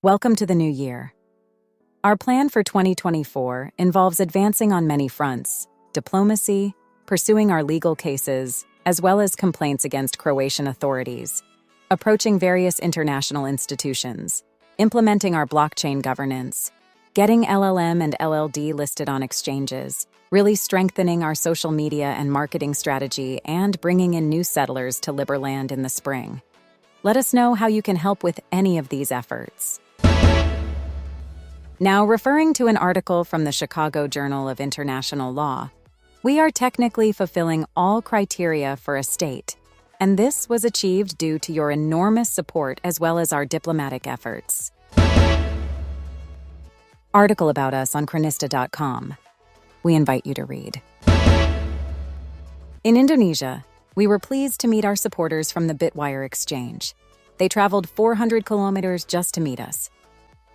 Welcome to the new year. Our plan for 2024 involves advancing on many fronts: diplomacy, pursuing our legal cases, as well as complaints against Croatian authorities, approaching various international institutions, implementing our blockchain governance, getting LLM and LLD listed on exchanges, really strengthening our social media and marketing strategy, and bringing in new settlers to Liberland in the spring. Let us know how you can help with any of these efforts. Now, referring to an article from the Chicago Journal of International Law, we are technically fulfilling all criteria for a state, and this was achieved due to your enormous support as well as our diplomatic efforts. Article about us on Chronista.com. We invite you to read. In Indonesia, we were pleased to meet our supporters from the Bitwire exchange. They traveled 400 kilometers just to meet us.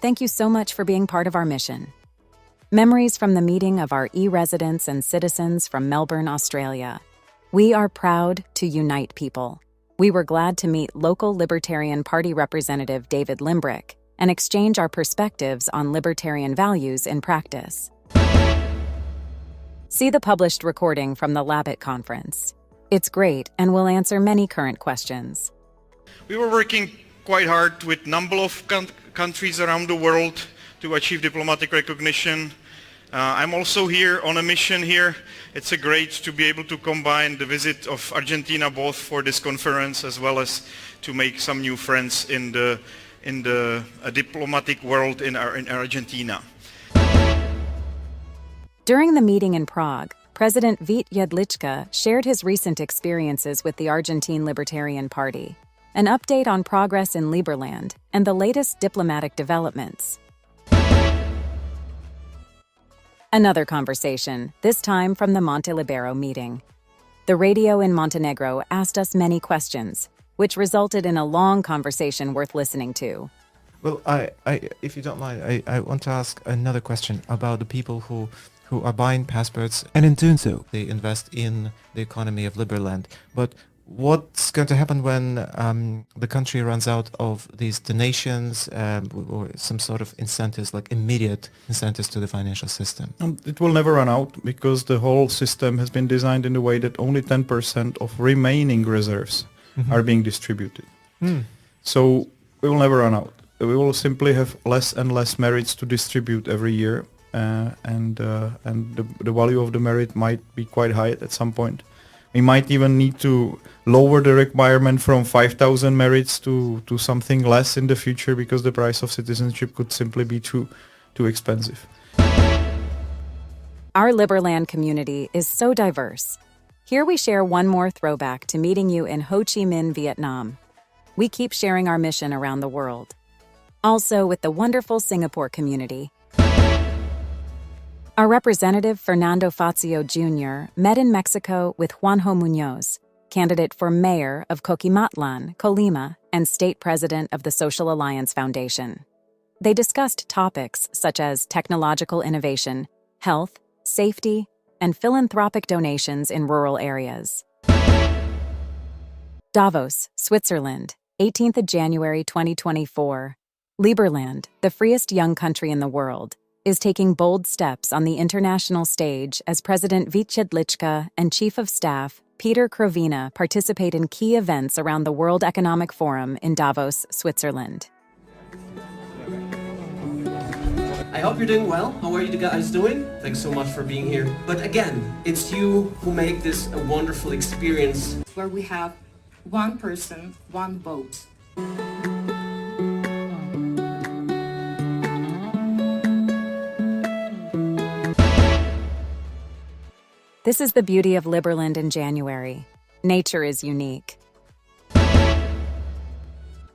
Thank you so much for being part of our mission. Memories from the meeting of our e-residents and citizens from Melbourne, Australia. We are proud to unite people. We were glad to meet local Libertarian Party representative David Limbrick and exchange our perspectives on libertarian values in practice. See the published recording from the Labbit conference. It's great and will answer many current questions. We were working quite hard with a number of countries around the world to achieve diplomatic recognition. I'm also here on a mission here. It's great to be able to combine the visit of Argentina both for this conference as well as to make some new friends in the diplomatic world in Argentina. During the meeting in Prague, President Jedlicka shared his recent experiences with the Argentine Libertarian Party, an update on progress in Liberland, and the latest diplomatic developments. Another conversation, this time from the Monte Libero meeting. The radio in Montenegro asked us many questions, which resulted in a long conversation worth listening to. Well, if you don't mind, I want to ask another question about the people who are buying passports, and in doing so, they invest in the economy of Liberland. But what's going to happen when the country runs out of these donations or some sort of incentives, like immediate incentives to the financial system? It will never run out because the whole system has been designed in a way that only 10% of remaining reserves are being distributed. So we will never run out. We will simply have less and less merits to distribute every year, and the value of the merit might be quite high at some point. We might even need to lower the requirement from 5,000 merits to something less in the future because the price of citizenship could simply be too expensive. Our Liberland community is so diverse. Here we share one more throwback to meeting you in Ho Chi Minh, Vietnam. We keep sharing our mission around the world. Also with the wonderful Singapore community. Our representative, Fernando Fazio Jr., met in Mexico with Juanjo Muñoz, candidate for mayor of Coquimatlan, Colima, and state president of the Social Alliance Foundation. They discussed topics such as technological innovation, health, safety, and philanthropic donations in rural areas. Davos, Switzerland, 18th of January 2024. Liberland, the freest young country in the world, is taking bold steps on the international stage as President Jedlicka and Chief of Staff Peter Krovina participate in key events around the World Economic Forum in Davos, Switzerland. I hope you're doing well. How are you guys doing? Thanks so much for being here. But again, it's you who make this a wonderful experience. Where we have one person, one vote. This is the beauty of Liberland in January. Nature is unique.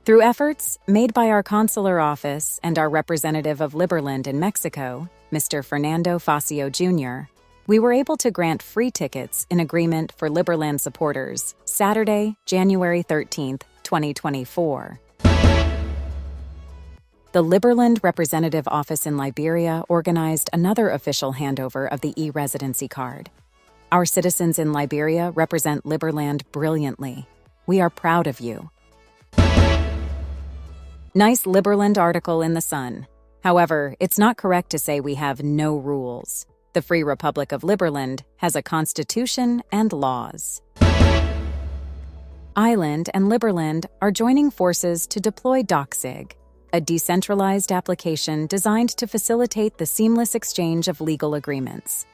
Through efforts made by our consular office and our representative of Liberland in Mexico, Mr. Fernando Fazio Jr., we were able to grant free tickets in agreement for Liberland supporters, Saturday, January 13th, 2024. The Liberland Representative Office in Liberia organized another official handover of the e-residency card. Our citizens in Liberia represent Liberland brilliantly. We are proud of you. Nice Liberland article in the Sun. However, it's not correct to say we have no rules. The Free Republic of Liberland has a constitution and laws. Aisland and Liberland are joining forces to deploy Docsig, a decentralized application designed to facilitate the seamless exchange of legal agreements.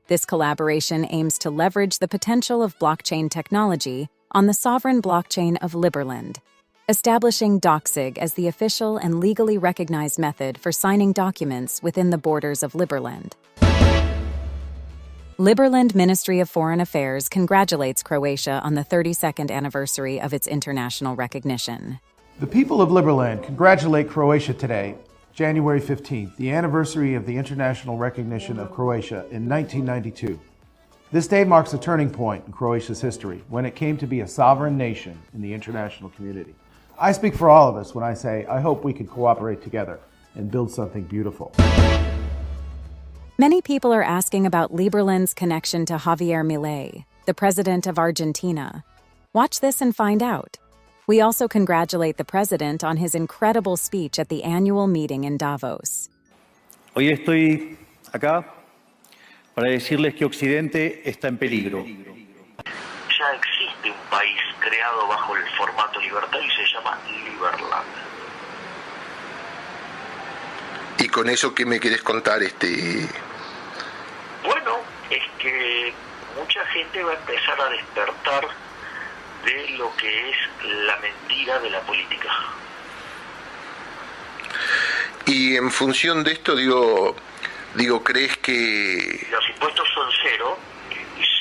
This collaboration aims to leverage the potential of blockchain technology on the sovereign blockchain of Liberland, establishing Docsig as the official and legally recognized method for signing documents within the borders of Liberland. Liberland Ministry of Foreign Affairs congratulates Croatia on the 32nd anniversary of its international recognition. The people of Liberland congratulate Croatia today, January 15th, the anniversary of the international recognition of Croatia in 1992. This day marks a turning point in Croatia's history when it came to be a sovereign nation in the international community. I speak for all of us when I say I hope we can cooperate together and build something beautiful. Many people are asking about Liberland's connection to Javier Milei, the President of Argentina. Watch this and find out. We also congratulate the President on his incredible speech at the annual meeting in Davos. Hoy estoy acá para decirles que Occidente está en peligro. Ya existe un país creado bajo el formato libertario y se llama Liberland. ¿Y con eso qué me querés contar? Bueno, es que mucha gente va a empezar a despertar de lo que es la mentira de la política. Y en función de esto, digo, ¿crees que Los impuestos son cero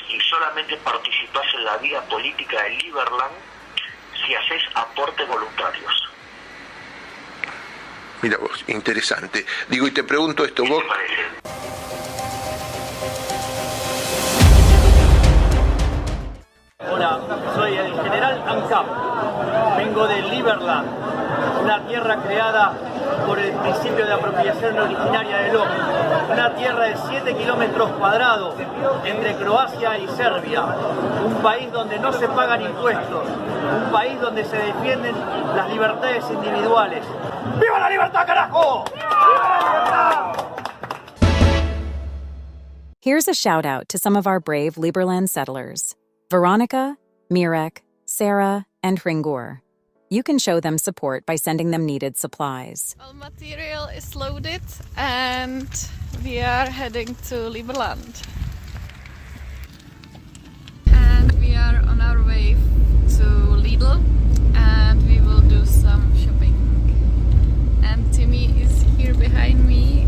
y solamente participás en la vida política de Liberland si haces aportes voluntarios? Mira vos, interesante. Digo, y te pregunto esto, ¿Qué vos... te parece? Hola, soy el general ANCAP. Vengo de Liberland, una tierra creada por el principio de apropiación originaria del hombre. Una tierra de 7 kilómetros cuadrados entre Croacia y Serbia. Un país donde no se pagan impuestos. Un país donde se defienden las libertades individuales. ¡Viva la libertad, carajo! ¡Viva la libertad! Here's a shout out to some of our brave Liberland settlers: Veronica, Mirek, Sarah, and Hringur. You can show them support by sending them needed supplies. Well, material is loaded and we are heading to Liberland. And we are on our way to Lidl and we will do some shopping. And Timmy is here behind me.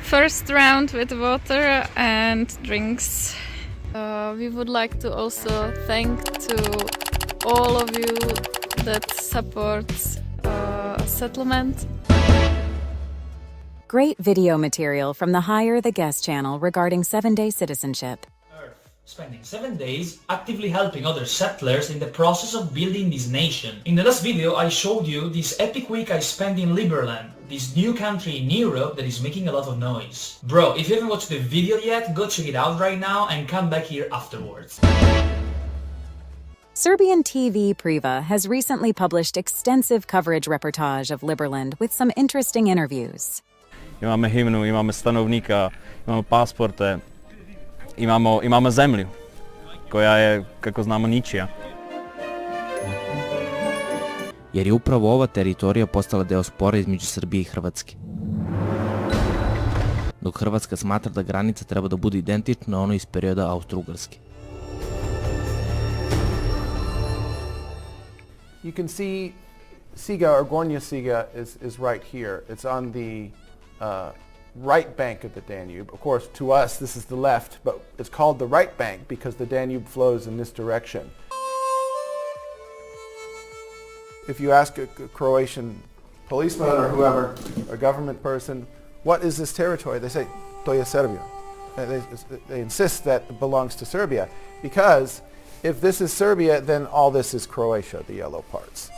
First round with water and drinks. We would like to also thank to all of you that support settlement. Great video material from the Hire the Guest channel regarding 7-day citizenship. Spending 7 days actively helping other settlers in the process of building this nation. In the last video I showed you this epic week I spent in Liberland, this new country in Europe that is making a lot of noise. Bro, if you haven't watched the video yet, go check it out right now and come back here afterwards. Serbian TV Priva has recently published extensive coverage reportage of Liberland with some interesting interviews. Imamo himnu, imamo stanovnika, imamo pasporte, imamo zemlju, koja je, kako znamo, ničija. Jer je upravo ova teritorija postala deo spora između Srbije i Hrvatske. Dok Hrvatska smatra da granica treba da bude identična onoj iz perioda Austro-Ugarske. You can see Siga or Gornja Siga is right here. It's on the right bank of the Danube. Of course, to us, this is the left, but it's called the right bank because the Danube flows in this direction. If you ask a Croatian policeman or whoever, a government person, what is this territory? They say, to je Serbia. They insist that it belongs to Serbia because if this is Serbia, then all this is Croatia, the yellow parts.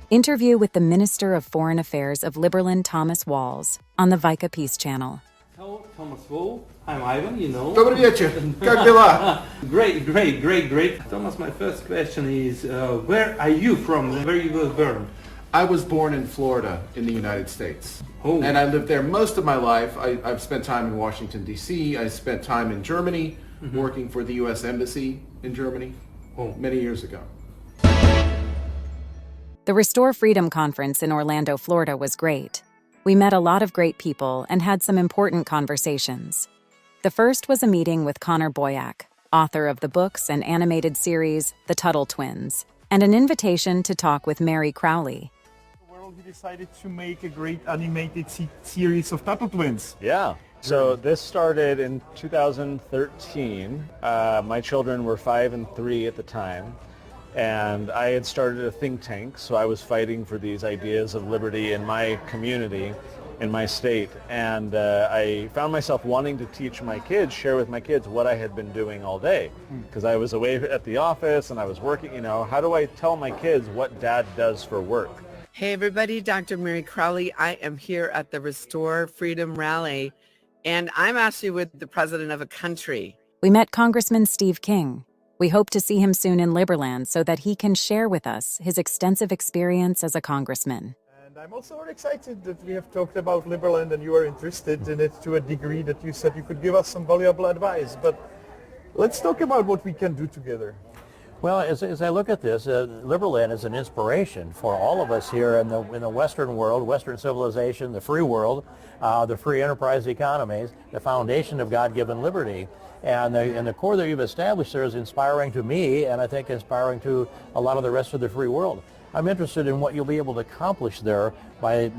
Interview with the Minister of Foreign Affairs of Liberland, Thomas Walls, on the Vika Peace Channel. Hello, Thomas Wu. I'm Ivan, you know. Добрый вечер. Как дела? Great. Thomas, my first question is, where are you from? Where you were born? I was born in Florida in the United States. Oh. And I lived there most of my life. I've spent time in Washington, D.C. I spent time in Germany, working for the U.S. Embassy in Germany many years ago. The Restore Freedom Conference in Orlando, Florida was great. We met a lot of great people and had some important conversations. The first was a meeting with Connor Boyack, author of the books and animated series The Tuttle Twins, and an invitation to talk with Mary Crowley. He decided to make a great animated series of Tuttle Twins. Yeah. So this started in 2013. My children were 5 and 3 at the time. And I had started a think tank, so I was fighting for these ideas of liberty in my community, in my state. And I found myself wanting to teach my kids, share with my kids what I had been doing all day. Because I was away at the office and I was working, how do I tell my kids what dad does for work? Hey everybody, Dr. Mary Crowley. I am here at the Restore Freedom Rally, and I'm actually with the president of a country. We met Congressman Steve King. We hope to see him soon in Liberland so that he can share with us his extensive experience as a congressman. And I'm also very excited that we have talked about Liberland and you are interested in it to a degree that you said you could give us some valuable advice. But let's talk about what we can do together. Well, as I look at this, Liberland is an inspiration for all of us here in the Western world, Western civilization, the free world, the free enterprise economies, the foundation of God-given liberty. And the core that you've established there is inspiring to me, and I think inspiring to a lot of the rest of the free world. I'm interested in what you'll be able to accomplish there by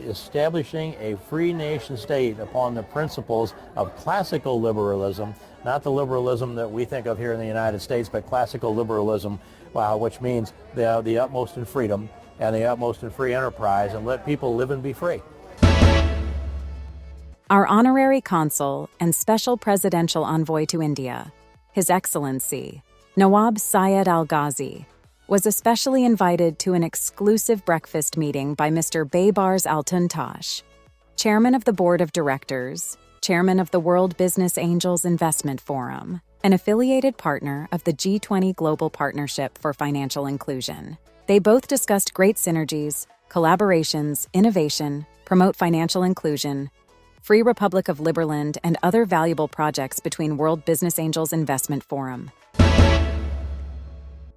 establishing a free nation state upon the principles of classical liberalism, not the liberalism that we think of here in the United States, but classical liberalism, which means the utmost in freedom and the utmost in free enterprise, and let people live and be free. Our honorary consul and special presidential envoy to India, His Excellency Nawab Syed Al-Ghazi, was especially invited to an exclusive breakfast meeting by Mr. Baybars Altuntash, chairman of the board of directors, chairman of the World Business Angels Investment Forum, an affiliated partner of the G20 Global Partnership for Financial Inclusion. They both discussed great synergies, collaborations, innovation, promote financial inclusion, Free Republic of Liberland, and other valuable projects between World Business Angels Investment Forum.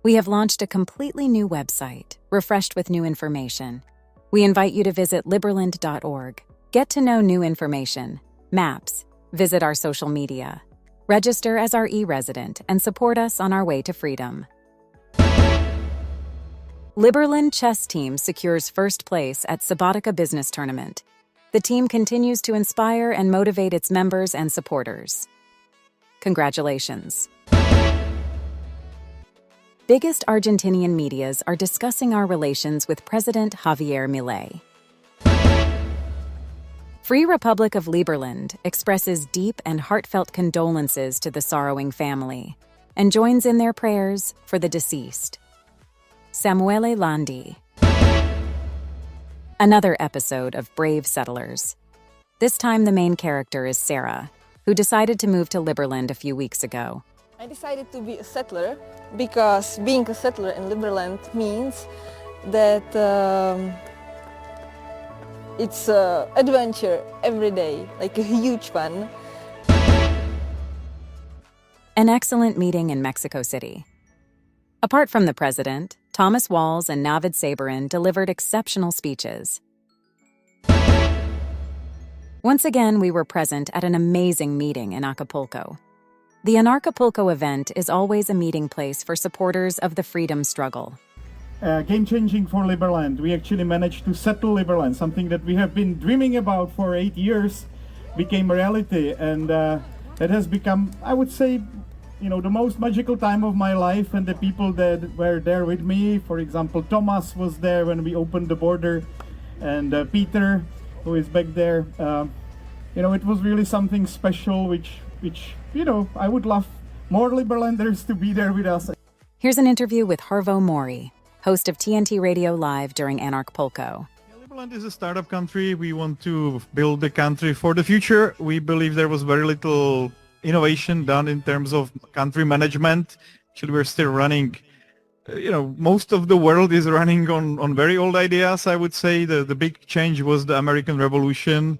We have launched a completely new website, refreshed with new information. We invite you to visit liberland.org, get to know new information, maps, visit our social media, register as our e-resident, and support us on our way to freedom. Liberland chess team secures first place at Subotica Business Tournament. The team continues to inspire and motivate its members and supporters. Congratulations. Biggest Argentinian medias are discussing our relations with President Javier Milei. Free Republic of Liberland expresses deep and heartfelt condolences to the sorrowing family and joins in their prayers for the deceased. Samuele Landi. Another episode of Brave Settlers. This time the main character is Sarah, who decided to move to Liberland a few weeks ago. I decided to be a settler because being a settler in Liberland means that it's an adventure every day, like a huge fun. An excellent meeting in Mexico City. Apart from the president, Thomas Walls and Navid Sabarin delivered exceptional speeches. Once again, we were present at an amazing meeting in Acapulco. The Anarchapulco event is always a meeting place for supporters of the freedom struggle. Game-changing for Liberland. We actually managed to settle Liberland, something that we have been dreaming about for 8 years, became a reality, and it has become, I would say, the most magical time of my life, and the people that were there with me. For example, Thomas was there when we opened the border, and Peter, who is back there. It was really something special, which I would love more Liberlanders to be there with us. Here's an interview with Harvo Mori, host of TNT Radio Live during Anarchapulco. Liberland is a startup country. We want to build the country for the future. We believe there was very little innovation done in terms of country management. Actually, we're still running, most of the world is running on very old ideas, I would say. The big change was the American Revolution.